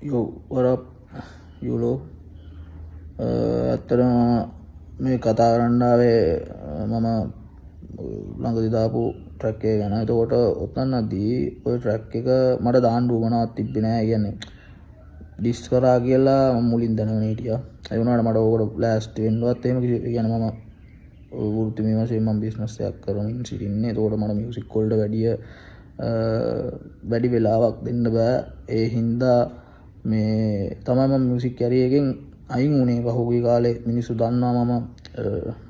Yo, what up, YOLO? ඇත්තටම මේ කතා කරන්න ආවේ මම ළඟදි දාපු ට්‍රැක් එක ගැන. එතකොට ඔතනදී ওই ට්‍රැක් එක මට දාන්න උවමනාවක් තිබ්බේ නෑ. ඒ කියන්නේ ඩිස් කරා කියලා මම මුලින් දැනගෙන හිටියා. ඒ වුණාට මට ඕකට බ්ලාස්ට් වෙන්නවත් එහෙම කියන්නේ මම වෘත්තිමය වශයෙන් මම බිස්නස් එකක් කරමින් සිටින්නේ. එතකොට මට මියුසික් වලට වැඩි වෙලාවක් දෙන්න බෑ. ඒ හින්දා මේ තමයි මම මියුසික් කැරියර් එකෙන් අයින් වුණේ. පහුගිය කාලේ මිනිස්සු දන්නවා මම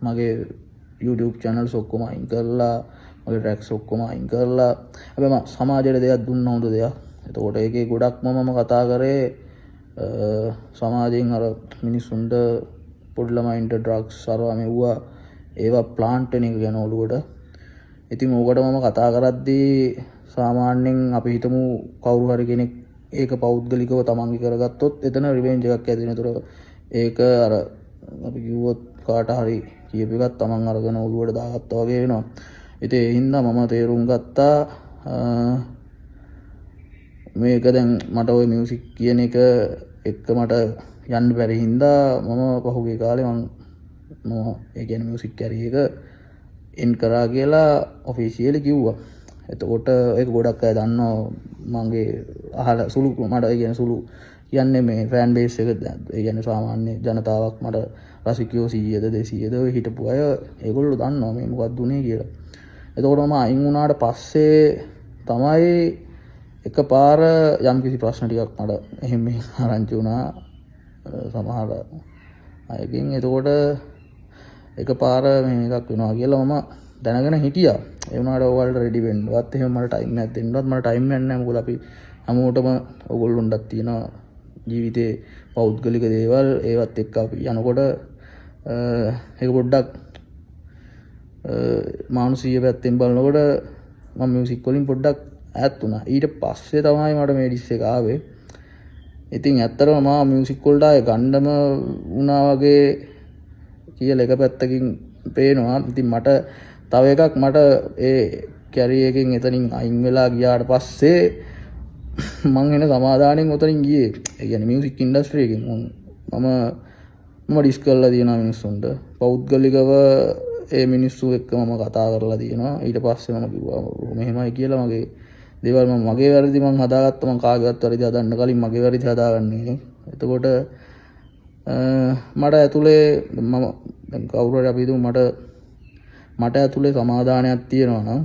මගේ YouTube channels ඔක්කොම අයින් කරලා මගේ tracks ඔක්කොම අයින් කරලා හැබැයි මම සමාජයට දෙයක් දුන්න හොඳ දෙයක්. එතකොට ඒකේ ගොඩක්ම මම කතා කරේ සමාජයෙන් අර මිනිස්සුන්ට පොඩි ළමයින්ට ඩ්‍රග්ස් අරවා මෙව්වා ඒවා ප්ලාන්ට් වෙන එක ගැන ඔළුවට. ඉතින් ඕකට මම කතා කරද්දී සාමාන්‍යයෙන් අපි හිතමු කවුරු හරි කෙනෙක් ඒක පෞද්ගලිකව තමන්ගේ කරගත්තොත් එතන රිවෙන්ජ් එකක් ඇති වෙන. ඒතර ඒක අර අපි කිව්වොත් කාට හරි කියපු එකක් තමන් අරගෙන ඔළුවට දාගත්තා වගේ වෙනවා. ඉතින් ඒ හින්දා මම තේරුම් ගත්තා මේක දැන් මට ওই මියුසික් කියන එක එක්ක මට යන්න බැරි හින්දා මම පහුගිය කාලේ මම ඒ කියන්නේ මියුසික් කැරියර් එක එන් කරා කියලා ඔෆිෂියලි කිව්වා. එතකොට ඒක ගොඩක් අය දන්නවා මගේ අහලා සුළු මට ඒ කියන්නේ සුළු කියන්නේ මේ ෆෑන් බේස් එක ඒ කියන්නේ සාමාන්‍ය ජනතාවක් මට රසිකයෝ 100ද 200ද ඔය හිටපු අය ඒගොල්ලෝ දන්නවා මේ මොකක්ද උනේ කියලා. එතකොට මම අයින් වුණාට පස්සේ තමයි එකපාර යම්කිසි ප්‍රශ්න ටිකක් මට එහෙම ආරංචි වුණා සමහර අයගෙන්. එතකොට එකපාර මේ එකක් වෙනවා කියලා මම දැනගෙන හිටියා. ඒ වුණාට ඔයාලට රෙඩි වෙන්නවත් එහෙම මට ටයිම් එකක් දෙන්නවත් මට ටයිම් එකක් නැහැ. මොකද අපි හැමෝටම ඔයගොල්ලොන්ටත් තියෙනවා ජීවිතේ පෞද්ගලික දේවල්. ඒවත් එක්ක අපි යනකොට ඒක පොඩ්ඩක් මානසික පැත්තෙන් බලනකොට මම මියුසික් වලින් පොඩ්ඩක් ඈත් වුණා. ඊට පස්සේ තමයි මට මේ ඩිස් එක ආවේ. ඉතින් ඇත්තටම මම මියුසික් වලට ආයේ ගන්නම වුණා වගේ කියලා එක පැත්තකින් පේනවා. ඉතින් මට තව එකක් මට ඒ කැරියර් එකෙන් එතනින් අයින් වෙලා ගියාට පස්සේ මං එන සමාදානෙන් උතනින් ගියේ. ඒ කියන්නේ මියුසික් ඉන්ඩස්ට්‍රි එකෙන් මම ඩිස් කරලා තියෙනවා මිනිස්සුන්ට. පෞද්ගලිකව ඒ මිනිස්සු එක්ක මම කතා කරලා තියෙනවා. ඊට පස්සේ මම කිව්වා මෙහෙමයි කියලා මගේ දේවල් මගේ වැරදි මං හදාගත්තා. මං කාගේවත් වැරදි හදන්න කලින් මගේ වැරදි හදාගන්නේ. එතකොට මට ඇතුලේ මම දැන් කවුරු හරි අපි හිතමු මට ඇතුලේ සමාදානයක් තියෙනවා නම්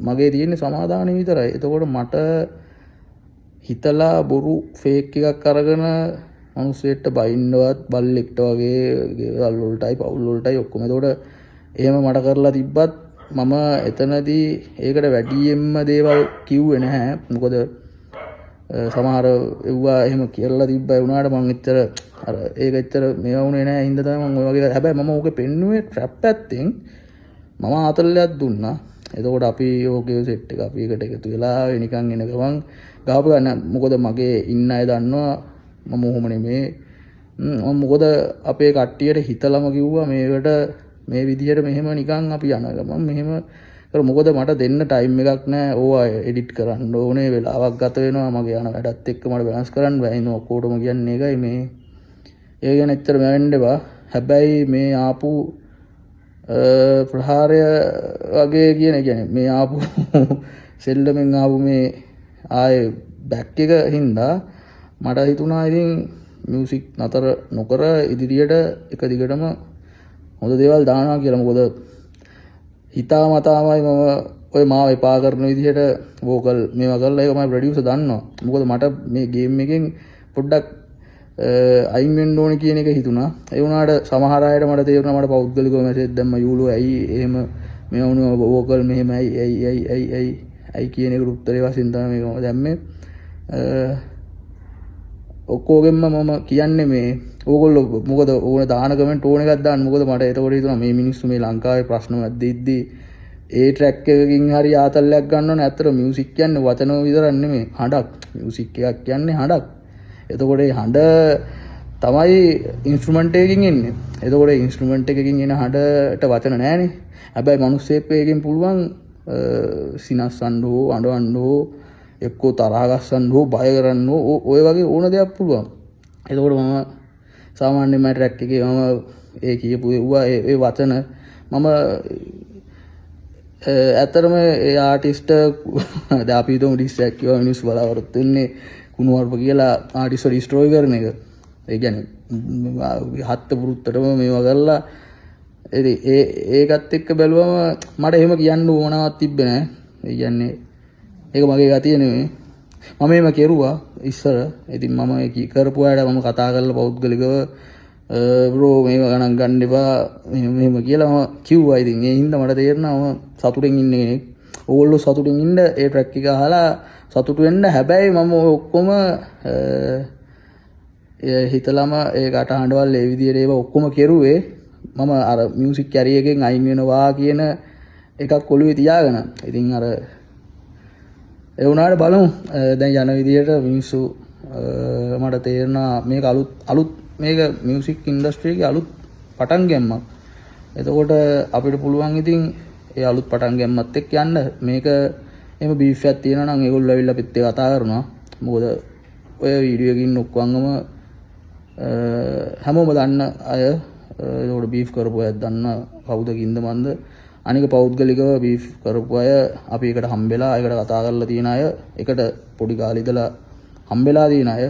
මගේ තියෙන්නේ සමාදානෙ විතරයි. එතකොට මට හිතලා බොරු ෆේක් එකක් අරගෙන මිනිස්සෙක්ට බයින්නවත් බල්ලෙක්ට වගේ ගෙවල් වලටයි පවුල් වලටයි ඔක්කොම. එතකොට එහෙම මට කරලා තිබ්බත් මම එතනදී ඒකට වැඩියෙන්ම දේවල් කිව්වේ නැහැ. මොකද සමහර එව්වා එහෙම කියලා තිබ්බා. ඒ වුණාට මම එච්චර අර ඒක එච්චර මේවා වුණේ නැහැ. හින්දා තමයි මම ඔය වගේ. හැබැයි මම ඕකේ පෙන්නුවේ ට්‍රැප් පැත්තෙන් මම ආතල්ලයක් දුන්නා. එතකොට අපි ඕකේ සෙට් එක අපි එකට එකතු වෙලා නිකන් එන ගමන් ගාපු ගන්න. මොකද මගේ ඉන්න අය දන්නවා මම ඔහොම නෙමේ. මොකද අපේ කට්ටියට හිතලම කිව්වා මේකට මේ විදිහට මෙහෙම නිකන් අපි යන ගමන් මෙහෙම කර. මොකද මට දෙන්න ටයිම් එකක් නැහැ. ඕවා එඩිට් කරන්න ඕනේ වෙලාවක් ගත වෙනවා. මගේ යන වැඩත් එක්ක මට බැලන්ස් කරන්න බෑ. ඉතින් ඔක්කොටම කියන්නේ ඒකයි මේ ඒ ගැන එච්චර මැවෙන්න එපා. හැබැයි මේ ආපු ප්‍රහාරය වගේ කියන්නේ මේ ආපු සෙල්ලමෙන් ආපු මේ ආයේ බැක් එක හින්දා මට හිතුණා ඉතින් මියුසික් නතර නොකර ඉදිරියට එක දිගටම හොඳ දේවල් දානවා කියලා. මොකද හිතාමතාමයි මම ඔය මාව එපා කරන විදිහට වෝකල් මේවා කරලා ඒක මම ප්‍රොඩියුසර් දන්නවා. මොකද මට මේ ගේම් එකෙන් පොඩ්ඩක් අයින් වෙන්න ඕනේ කියන එක හිතුණා. ඒ වුණාට සමහර අයට මට තේරුණා මට පෞද්ගලිකව මැසේජ් දැම්ම යූලෝ ඇයි එහෙම මේ වුණා වෝකල් මෙහෙම ඇයි කියන එකට උත්තරේ වශයෙන් තමයි මේක මම දැම්මේ. ඔක්කොගෙම මම කියන්නේ මේ ඕගොල්ලෝ මොකද ඕන දාන කමෙන්ට් ඕන එකක් දාන්න. මොකද මට ඒතකොට හිතුණා මේ මිනිස්සු මේ ලංකාවේ ප්‍රශ්න මැද්දේදී ඒ ට්‍රැක් එකකින් හරි ආතල්ලයක් ගන්න ඕනේ. ඇත්තට මියුසික් කියන්නේ වචන විතරක් නෙමෙයි හඬක්. මියුසික් එකක් කියන්නේ හඬක්. එතකොට ඒ හඬ තමයි ඉන්ස්ට්‍රුමන්ට් එකකින් එන්නේ. එතකොට ඉන්ස්ට්‍රුමන්ට් එකකින් එන හඬට වචන නැහැනේ. හැබැයි මිනිස්සෙක් වේගෙන් පුළුවන් සිනස්සන්න හෝ අඬවන්න හෝ එක්කෝ තරහ ගස්සන්න හෝ බය කරන්න හෝ ඔය වගේ ඕන දෙයක් පුළුවන්. එතකොට මම සාමාන්‍යයෙන් මම ට්‍රැක් එකේ මම ඒ කියපු ඒ වචන මම ඇත්තටම ඒ ආටිස්ට දැන් අපි හිතමු ඩිස්ට්‍රැක්ට් කියව මිනිස්සු බලාපොරොත්තු වෙන්නේ කුණුවarp කියලා ආටිස්ට් ඩිස්ට්‍රොයි කරන එක. ඒ කියන්නේ හත්ත පුරුත්තටම මේවා කරලා ඒකත් එක්ක බැලුවම මට එහෙම කියන්න ඕනාවක් තිබ්බේ නැහැ. ඒ කියන්නේ ඒක මගේ ගතිය නෙමෙයි. මම එහෙම කෙරුවා ඉස්සර. ඉතින් මම කරපු අයට මම කතා කරලා පෞද්ගලිකව බ්‍රෝ මේක ගණන් ගන්න එපා මෙහෙම කියලා මම කිව්වා. ඉතින් ඒ හින්දා මට තේරෙනවා මම සතුටින් ඉන්න කෙනෙක්. ඕගොල්ලෝ සතුටින් ඉන්න ඒ ට්‍රැක් එක අහලා සතුටු වෙන්න. හැබැයි මම ඔක්කොම හිතලම ඒ කටහඬවල් ඒ විදිහට ඒවා ඔක්කොම කෙරුවේ මම අර මියුසික් කැරියර් එකෙන් අයින් වෙනවා කියන එකක් ඔළුවේ තියාගෙන. ඉතින් අර ඒ වුණාට බලමු දැන් යන විදිහට මිනිස්සු මට තේරෙනවා මේක අලුත් මේක මියුසික් ඉන්ඩස්ට්‍රි එකේ අලුත් පටන් ගැම්මක්. එතකොට අපිට පුළුවන් ඉතින් ඒ අලුත් පටන් ගැම්මත් එක්ක යන්න. මේක එහෙම බීෆ් එකක් තියෙනවා නම් ඒගොල්ලෝ ඇවිල්ලා පිට එක කතා කරනවා. මොකද ඔය වීඩියෝ එකකින් ඔක්කොංගම හැමෝම දන්න අය ඒකට බීෆ් කරපු අය දන්න කවුද කින්ද මන්ද. අනික පෞද්ගලිකව බීෆ් කරපු අය අපි එකට හම්බෙලා ඒකට කතා කරලා තියෙන අය එකට පොඩි කාලේ ඉඳලා හම්බෙලා තියෙන අය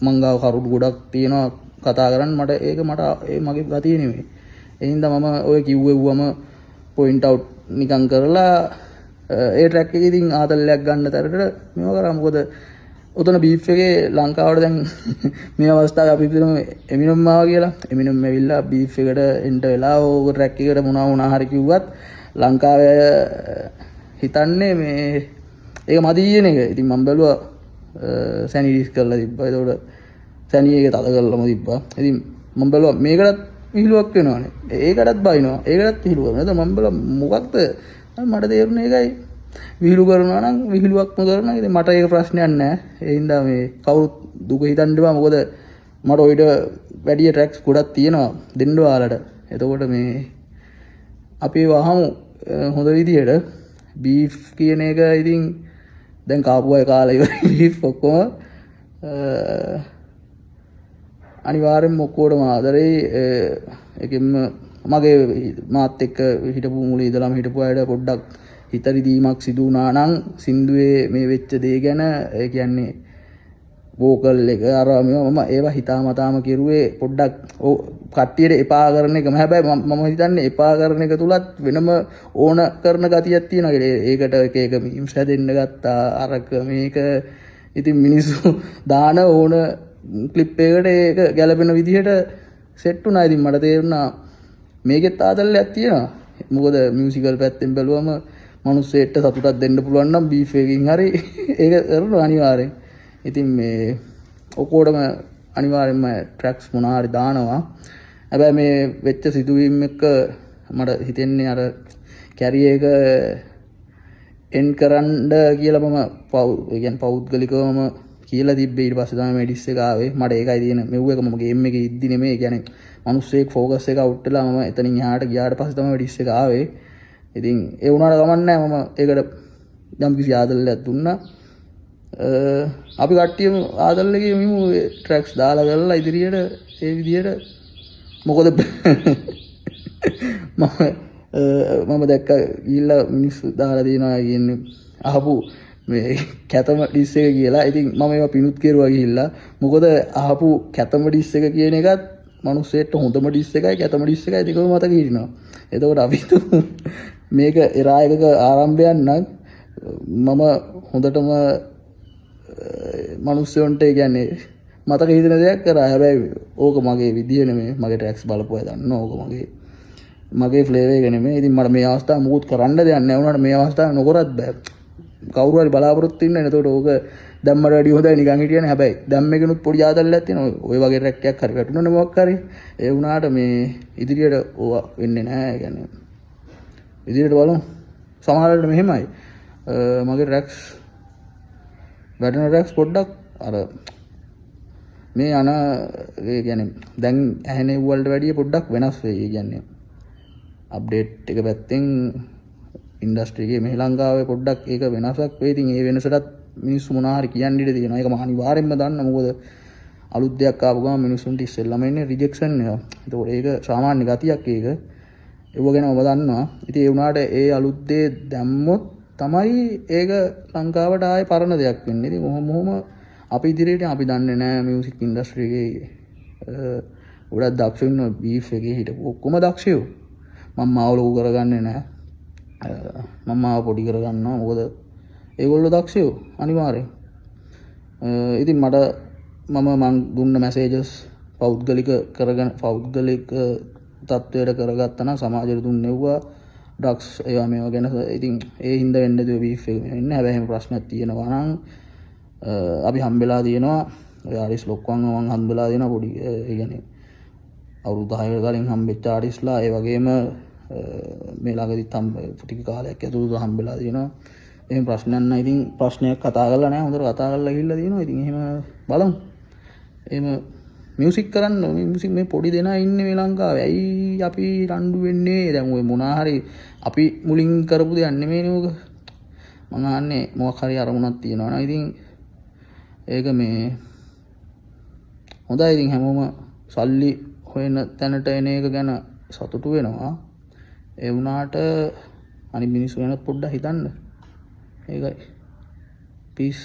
මං ගාව කරුණු ගොඩක් තියෙනවා කතා කරන්න. මට ඒක මගේ ගතිය නෙමෙයි. ඒ හින්දා මම ඔය කිව්වෙව්වම පොයින්ට් අවුට් නිකන් කරලා ඒ ට්‍රැක් එකේ ඉතින් ආතල්ලයක් ගන්න තරට මේව කරා. මොකද උතන බීෆ් එකේ ලංකාවට දැන් මේ අවස්ථාවේ අපි හිතමු එමිනම් ආවා කියලා. එමිනම් ඇවිල්ලා බීෆ් එකට එන්ටර් වෙලා ඕක ට්‍රැක් එකට මොනවා හරි කිව්වත් ලංකාවේ හිතන්නේ මේ ඒක මදි කියන එක. ඉතින් මම බැලුවා සැනි රිස් කරලා තිබ්බා. ඒකට සැනි එක තද කරලාම තිබ්බා. ඉතින් මම බැලුවා මේකටත් විහිළුවක් වෙනවනේ. ඒකටත් බයිනවා. ඒකටත් විහිළුවක් වෙනවා. මම බැලුවා මොකක්ද මට තේරුනේ ඒකයි. විහිළු කරනවා නම් විහිළුවක්ම කරනවා. ඉතින් මට ඒක ප්‍රශ්නයක් නැහැ. ඒ හින්දා මේ කවුරුත් දුක හිතන්න එපා. මොකද මට ඔයිට වැඩි ට්‍රැක්ස් ගොඩක් තියෙනවා දෙන්න ඔයාලට. එතකොට මේ අපි වහමු හොඳ විදියට බීෆ් කියන එක. ඉතින් දැන් කාපු අය කාලා ඉවරයි බීෆ් ඔක්කොම. අනිවාර්යෙන්ම ඔක්කොටම ආදරේ. ඒකෙම මගේ මාත් එක්ක හිටපු මුල ඉඳලාම හිටපු අයට පොඩ්ඩක් හිතරිදීමක් සිදු වුණා නම් සින්දුවේ මේ වෙච්ච දේ ගැන. ඒ කියන්නේ වෝකල් එක අර මම ඒවා හිතාමතාම කෙරුවේ පොඩ්ඩක් කට්ටියට එපා කරන එකම. හැබැයි මම හිතන්නේ එපා කරන එක තුලත් වෙනම ඕන කරන ගතියක් තියෙනවා කියලා. ඒකට එක එක මීම්ස් හැදෙන්න ගත්තා අරක මේක. ඉතින් මිනිස්සු දාන ඕන ක්ලිප් එකකට ඒක ගැලපෙන විදිහට සෙට් වුණා. ඉතින් මට තේරුණා මේකෙත් ආදල්ලයක් තියෙනවා. මොකද මියුසිකල් පැත්තෙන් බැලුවම මනුස්සයෙක්ට සතුටක් දෙන්න පුළුවන් නම් බීෆ් එකකින් හරි ඒක කරනවා අනිවාර්යෙන්. ඉතින් මේ ඔක්කොටම අනිවාර්යෙන්ම ට්‍රැක්ස් මොනවා හරි දානවා. හැබැයි මේ වෙච්ච සිදුවීම් එක්ක මට හිතෙන්නේ අර කැරියර් එක එන් කරන්න කියලා මම කියන්නේ පෞද්ගලිකවම කියලා තිබ්බේ. ඊට පස්සේ තමයි මේ ඩිස් එක ආවේ. මට ඒකයි තියෙන මෙව් එක මම ගේම් එකේ ඉද්දි නෙමෙයි. කියන්නේ මිනිස්සෙක් ෆෝකස් එක අවුට් වෙලා මම එතනින් එහාට ගියාට පස්සේ තමයි ඩිස් එක ආවේ. ඉතින් ඒ වුණාට කමක් නැහැ. මම ඒකට යම් කිසි ආදල්ලයක් දුන්නා. අපි කට්ටියම ආදල්ලගේ මිමු ට්‍රැක්ස් දාලා කරලා ඉදිරියට ඒ විදියට. මොකද මම දැක්ක ගිහිල්ලා මිනිස්සු දාලා දිනවා කියන්නේ අහපු මේ කැතම ඩිස් එක කියලා. ඉතින් මම ඒවා පිනුත් කෙරුවා ගිහිල්ලා. මොකද අහපු කැතම ඩිස් එක කියන එකත් මනුස්සයෙක්ට හොඳම ඩිස් එකයි කැතම ඩිස් එකයි දෙකම මතක හිටිනවා. එතකොට අපි මේක එරා එකක ආරම්භයක් නම් මම හොඳටම මනුස්සයන්ට කියන්නේ මතක හිතෙන දෙයක් කරා. හැබැයි ඕක මගේ විදිය නෙමෙයි. මගේ ට්‍රැක්ස් බලපුවා දන්න ඕක මගේ ෆ්ලේවර් එක නෙමෙයි. ඉතින් මට මේ අවස්ථාව මුකුත් කරන්න දෙයක් නැහැ. වුණාට මේ අවස්ථාව නොකරත් බෑ. කවුරු හරි බලාපොරොත්තු වෙන්නේ නැහැ. එතකොට ඕක දැම්මට වැඩි හොඳයි නිකන් හිටියනේ. හැබැයි දැම්මේකිනුත් පොඩි ආදල්ලයක් තියෙනවා. ඔය වගේ ට්‍රැක් එකක් හරි වැටුණොනේ මොකක් හරි. ඒ වුණාට මේ ඉදිරියට ඕවා වෙන්නේ නැහැ. ඒ කියන්නේ ඉදිරියට බලමු. සමහරවිට මෙහෙමයි. මගේ ට්‍රැක්ස් වැටෙන ට්‍රැක්ස් පොඩ්ඩක් අර මේ අන ඒ කියන්නේ දැන් ඇහෙන වලට වැඩිය පොඩ්ඩක් වෙනස් වෙයි. ඒ කියන්නේ අප්ඩේට් එක පැත්තෙන් ඉන්ඩස්ට්‍රි එකේ මේ ලංකාවේ පොඩ්ඩක් ඒක වෙනසක් වෙයි. ඉතින් ඒ වෙනසටත් මිනිස්සු මොනවා හරි කියන්න ඉඩ තියෙනවා. ඒක මම අනිවාර්යෙන්ම දන්නවා. මොකද අලුත් දෙයක් ආපු ගමන් මිනිස්සුන්ට ඉස්සෙල්ලාම එන්නේ රිජෙක්ෂන් එක. ඒතකොට ඒක සාමාන්‍ය ගතියක් ඒක. ඒව ගැන ඔබ දන්නවා. ඉතින් ඒ වුණාට ඒ අලුත් දේ දැම්මොත් තමයි ඒක ලංකාවට ආයේ පරණ දෙයක් වෙන්නේ. ඉතින් මොහොම අපි ඉදිරියට අපි දන්නේ නැහැ මියුසික් ඉන්ඩස්ට්‍රි එකේ ගොඩක් දක්ෂ ඉන්නවා බීෆ් එකේ හිටපු ඔක්කොම දක්ෂයෝ. මම මාව ලොකු කරගන්නේ නැහැ. මම මාව පොඩි කරගන්නවා. මොකද ඒගොල්ලෝ දක්ෂයෝ අනිවාර්යෙන්. ඉතින් මම දුන්න මැසේජස් පෞද්ගලික තත්ත්වයට කරගත්තා නම් සමාජයට දුන්නෙව්වා ඩ්‍රග්ස් ඒවා මේවා ගැන. ඉතින් ඒ හින්දා වෙන්නේ දුව බීෆ් එක වෙන්නේ. හැබැයි එහෙම ප්‍රශ්නයක් තියෙනවා නම් අපි හම්බෙලා තියෙනවා. ඔය ආරිස් ලොක්වන්ව මම හම්බෙලා තියෙනවා පොඩි ඒ කියන්නේ අවුරුදු 10කට කලින් හම්බෙච්ච ආරිස්ලා. ඒ වගේම මේ ළඟදිත් ටික කාලයක් ඇතුළත හම්බෙලා තියෙනවා. එහෙම ප්‍රශ්නයක් නැහැ. ඉතින් ප්‍රශ්නයක් කතා කරලා නැහැ. හොඳට කතා කරලා ගිහිල්ලා තියෙනවා. ඉතින් එහෙම බලමු. එහෙම මියුසික් කරන්න මියුසික් මේ පොඩි දෙනා ඉන්නේ මේ ලංකාවේ. ඇයි අපි රණ්ඩු වෙන්නේ? දැන් ඔය මොනා හරි අපි මුලින් කරපු දෙයක් නෙමෙයිනේ ඔක. මම අහන්නේ මොකක් හරි අරමුණක් තියෙනවා නේද? ඉතින් ඒක මේ හොඳයි. ඉතින් හැමෝම සල්ලි හොයන තැනට එන එක ගැන සතුටු වෙනවා. ඒ වුණාට අනිත් මිනිස්සු ගැන පොඩ්ඩක් හිතන්න. ඒකයි. පීස්.